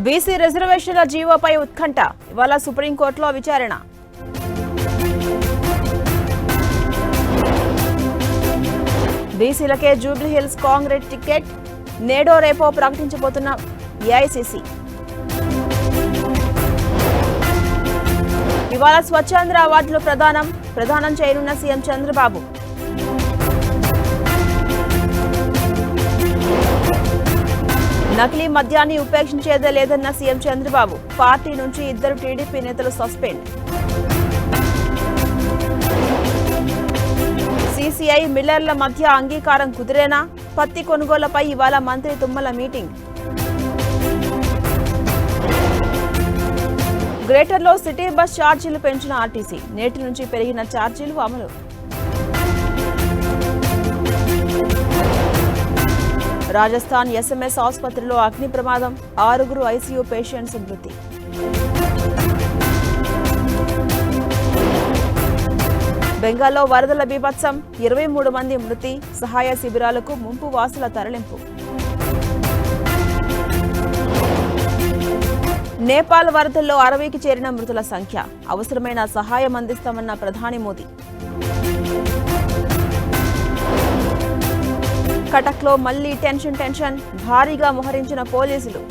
BC రిజర్వేషన్ల జీవోపై ఉత్కంఠ, ఇవాళ సుప్రీంకోర్టులో విచారణ. బీసీలకే జూబ్లీహిల్స్ కాంగ్రెస్ టికెట్, నేడో రేపో ప్రకటించబోతున్న ఏఐసీసీ. ఇవాళ స్వచ్ఛాంధ్ర అవార్డులు ప్రదానం చేయనున్న సీఎం చంద్రబాబు. నకిలీ మద్యాన్ని ఉపేక్షించేదే లేదన్న సీఎం చంద్రబాబు. పార్టీ నుంచి 2 టీడీపీ నేతలు సస్పెండ్. సీసీఐ మిల్లర్ల మధ్య అంగీకారం కుదిరేనా? పత్తి కొనుగోళ్లపై ఇవాళ మంత్రి తుమ్మల మీటింగ్. గ్రేటర్లో సిటీ బస్ ఛార్జీలు పెంచిన ఆర్టీసీ, నేటి నుంచి పెరిగిన ఛార్జీలు అమలు. రాజస్థాన్ ఎస్ఎంఎస్ ఆసుపత్రిలో అగ్ని ప్రమాదం, 6 ఐసీయూ పేషెంట్స్ మృతి. బెంగాల్లో వరదల బీభత్సం, 23 మంది మృతి, సహాయ శిబిరాలకు ముంపు వాసుల తరలింపు. నేపాల్ వరదల్లో 60కి చేరిన మృతుల సంఖ్య, అవసరమైన సహాయం అందిస్తామన్న ప్రధాని మోదీ. కటక్లో మళ్లీ టెన్షన్, భారీగా మోహరించిన పోలీసులు.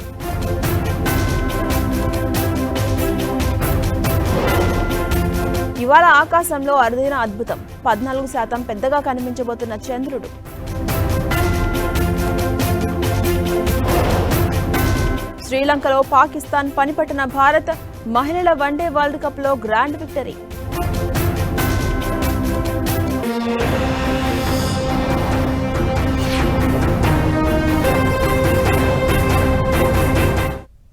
ఇవాళ ఆకాశంలో అరుదైన అద్భుతం, 14% పెద్దగా కనిపించబోతున్న చంద్రుడు. శ్రీలంకలో పాకిస్తాన్ పనిపట్టిన భారత్, మహిళల వన్డే వరల్డ్ కప్ లో గ్రాండ్ విక్టరీ.